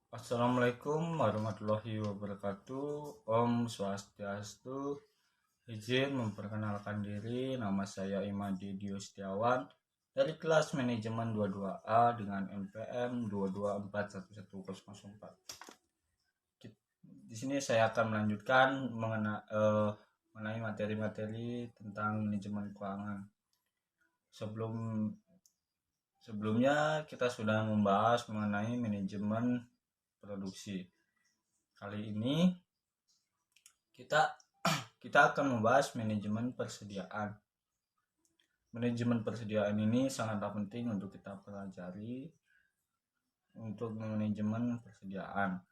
Assalamualaikum warahmatullahi wabarakatuh. Om Swastiastu. Izin memperkenalkan diri, nama saya Imadi Dio Setiawan dari kelas manajemen 22A dengan NPM 2241104. Di sini saya akan melanjutkan mengenai materi-materi tentang manajemen keuangan. Sebelumnya kita sudah membahas mengenai manajemen produksi. Kali ini kita akan membahas manajemen persediaan. Manajemen persediaan ini sangatlah penting untuk kita pelajari untuk manajemen persediaan.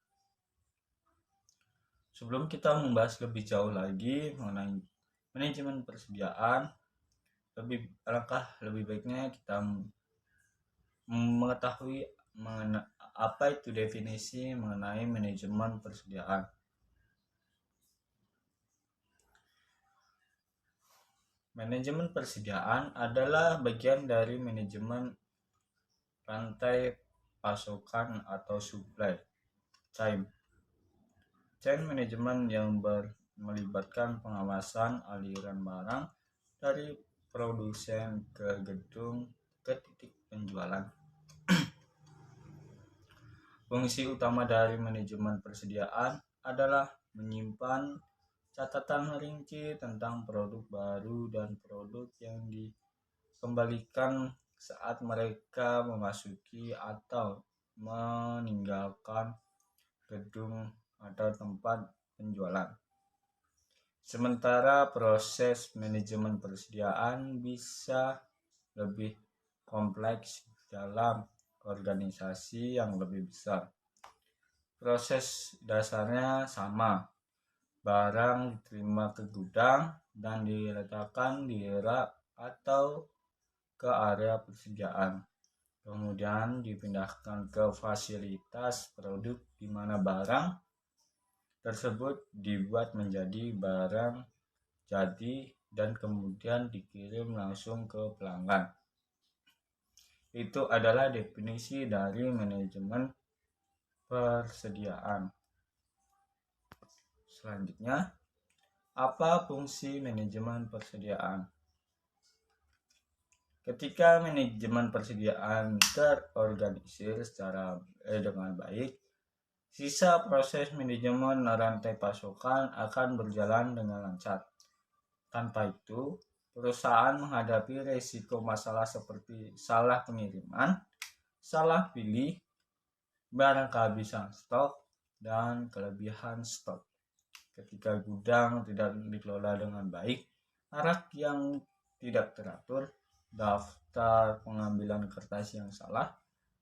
Sebelum kita membahas lebih jauh lagi mengenai manajemen persediaan, lebih baiknya kita mengetahui apa itu definisi mengenai manajemen persediaan. Manajemen persediaan adalah bagian dari manajemen rantai pasokan atau supply chain. Chain manajemen yang melibatkan pengawasan aliran barang dari produsen ke gedung ke titik penjualan. Fungsi utama dari manajemen persediaan adalah menyimpan catatan rinci tentang produk baru dan produk yang dikembalikan saat mereka memasuki atau meninggalkan gedung atau tempat penjualan. Sementara proses manajemen persediaan bisa lebih kompleks dalam organisasi yang lebih besar. Proses dasarnya sama. Barang diterima ke gudang dan diletakkan di rak atau ke area persediaan. Kemudian dipindahkan ke fasilitas produk di mana barang tersebut dibuat menjadi barang jadi dan kemudian dikirim langsung ke pelanggan. Itu adalah definisi dari manajemen persediaan. Selanjutnya, apa fungsi manajemen persediaan? Ketika manajemen persediaan terorganisir dengan baik, sisa proses manajemen rantai pasokan akan berjalan dengan lancar. Tanpa itu, perusahaan menghadapi risiko masalah seperti salah pengiriman, salah pilih, barang kehabisan stok, dan kelebihan stok. Ketika gudang tidak dikelola dengan baik, rak yang tidak teratur, daftar pengambilan kertas yang salah,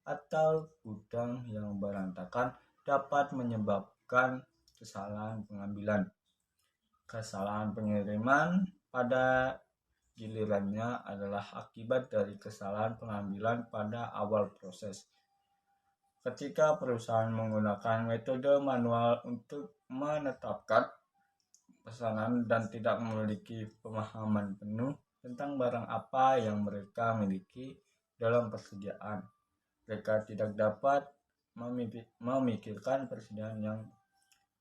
atau gudang yang berantakan dapat menyebabkan kesalahan pengambilan, kesalahan pengiriman pada gilirannya adalah akibat dari kesalahan pengambilan pada awal proses. Ketika perusahaan menggunakan metode manual untuk menetapkan pesanan dan tidak memiliki pemahaman penuh tentang barang apa yang mereka miliki dalam persediaan, mereka tidak dapat memikirkan persediaan yang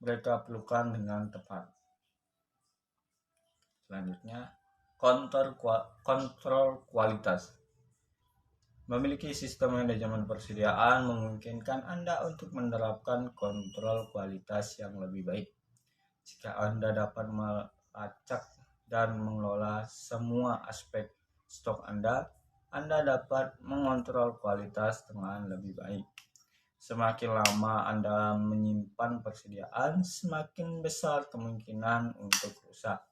mereka perlukan dengan tepat. Selanjutnya, kontrol kualitas. Memiliki sistem manajemen persediaan memungkinkan Anda untuk menerapkan kontrol kualitas yang lebih baik. Jika Anda dapat melacak dan mengelola semua aspek stok Anda dapat mengontrol kualitas dengan lebih baik. Semakin lama Anda menyimpan persediaan, semakin besar kemungkinan untuk rusak.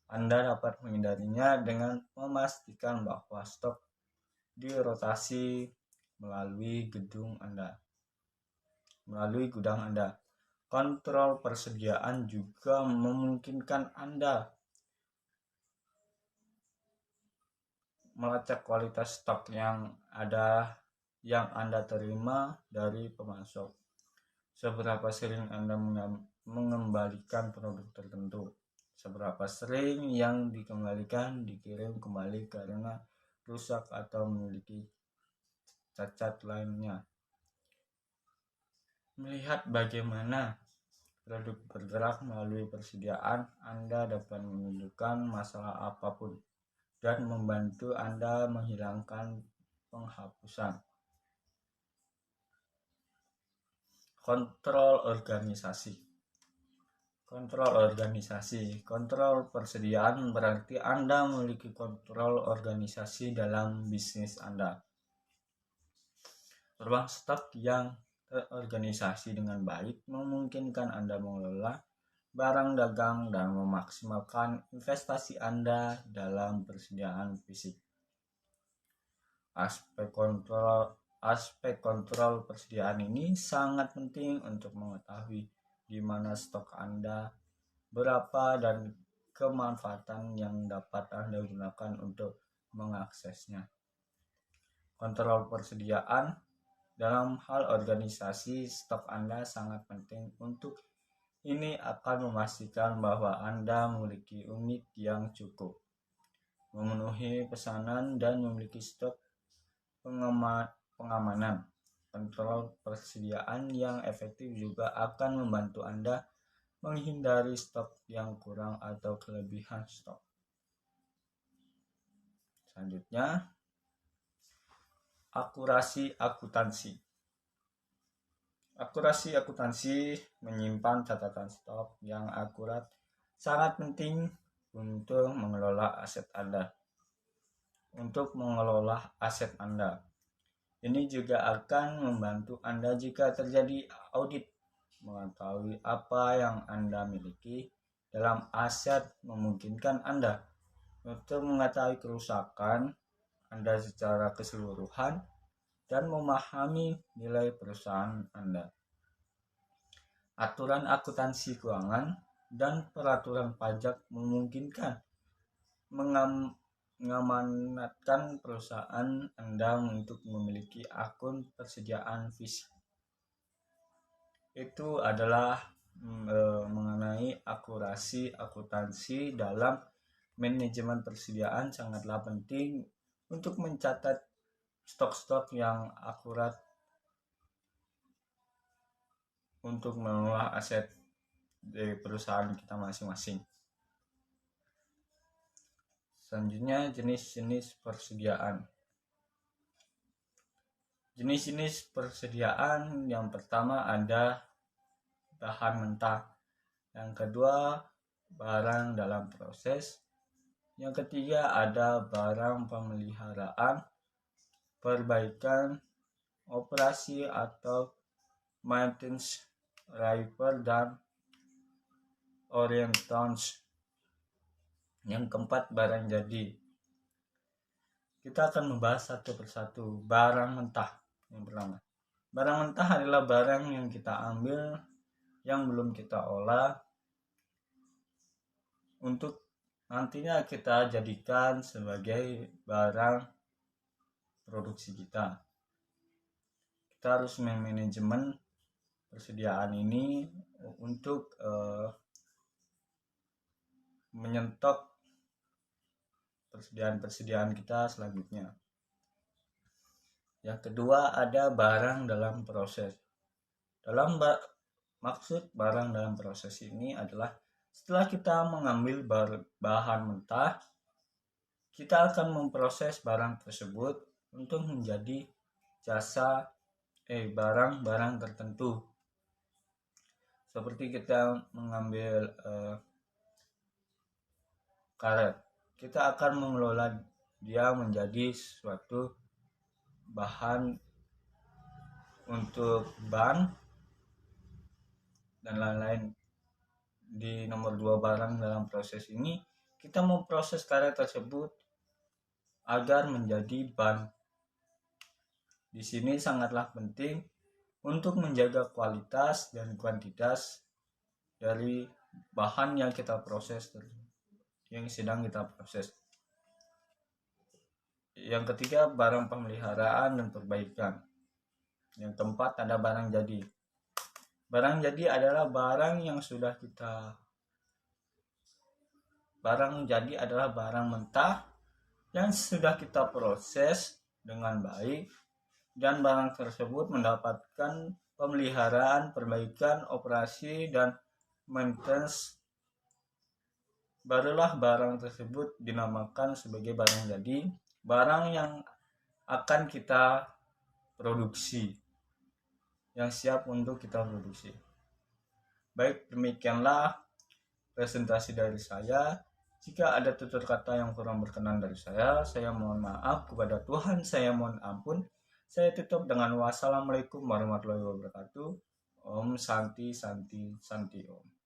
Anda dapat menghindarinya dengan memastikan bahwa stok dirotasi melalui gudang Anda. Kontrol persediaan juga memungkinkan Anda melacak kualitas stok yang Anda terima dari pemasok. Seberapa sering Anda mengembalikan produk tertentu, seberapa sering yang dikembalikan dikirim kembali karena rusak atau memiliki cacat lainnya. Melihat bagaimana produk bergerak melalui persediaan, Anda dapat menunjukkan masalah apapun dan membantu Anda menghilangkan penghapusan. Kontrol organisasi. Kontrol persediaan berarti Anda memiliki kontrol organisasi dalam bisnis Anda. Ruang stok yang terorganisasi dengan baik memungkinkan Anda mengelola barang dagang dan memaksimalkan investasi Anda dalam persediaan fisik. Aspek kontrol persediaan ini sangat penting untuk mengetahui di mana stok Anda, berapa, dan kemanfaatan yang dapat Anda gunakan untuk mengaksesnya. Kontrol persediaan dalam hal organisasi stok Anda sangat penting. Untuk ini akan memastikan bahwa Anda memiliki unit yang cukup, memenuhi pesanan, dan memiliki stok pengamanan. Kontrol persediaan yang efektif juga akan membantu Anda menghindari stok yang kurang atau kelebihan stok. Selanjutnya, akurasi akuntansi. Akurasi akuntansi menyimpan catatan stok yang akurat sangat penting untuk mengelola aset Anda. Ini juga akan membantu Anda jika terjadi audit, mengetahui apa yang Anda miliki dalam aset, memungkinkan Anda untuk mengetahui kerusakan Anda secara keseluruhan dan memahami nilai perusahaan Anda. Aturan akuntansi keuangan dan peraturan pajak memungkinkan mengamanatkan perusahaan Anda untuk memiliki akun persediaan fisik. Itu adalah mengenai akurasi akuntansi dalam manajemen persediaan. Sangatlah penting untuk mencatat stok-stok yang akurat untuk mengelola aset dari perusahaan kita masing-masing. Selanjutnya, jenis-jenis persediaan. Jenis-jenis persediaan yang pertama ada bahan mentah, yang kedua barang dalam proses, yang ketiga ada barang pemeliharaan, perbaikan, operasi atau maintenance, repair, dan orientance. Yang keempat, barang jadi. Kita akan membahas satu persatu. Barang mentah. Yang pertama, barang mentah adalah barang yang kita ambil yang belum kita olah untuk nantinya kita jadikan sebagai barang produksi kita. Kita harus memanajemen persediaan ini untuk menyetok persediaan kita selanjutnya. Yang kedua ada barang dalam proses. Maksud barang dalam proses ini adalah setelah kita mengambil bahan mentah, kita akan memproses barang tersebut untuk menjadi barang-barang tertentu. Seperti kita mengambil karet, kita akan mengelola dia menjadi suatu bahan untuk ban dan lain-lain. Di nomor 2 barang dalam proses ini, kita memproses karet tersebut agar menjadi ban. Di sini sangatlah penting untuk menjaga kualitas dan kuantitas dari bahan yang kita proses, yang sedang kita proses. Yang ketiga, barang pemeliharaan dan perbaikan. Yang keempat ada barang jadi. Barang jadi adalah barang mentah yang sudah kita proses dengan baik dan barang tersebut mendapatkan pemeliharaan, perbaikan, operasi, dan maintenance, barulah barang tersebut dinamakan sebagai barang jadi, barang yang akan kita produksi, yang siap untuk kita produksi. Baik, demikianlah presentasi dari saya. Jika ada tutur kata yang kurang berkenan dari saya mohon maaf. Kepada Tuhan saya mohon ampun. Saya tutup dengan wassalamualaikum warahmatullahi wabarakatuh. Om Santi Santi Santi Om.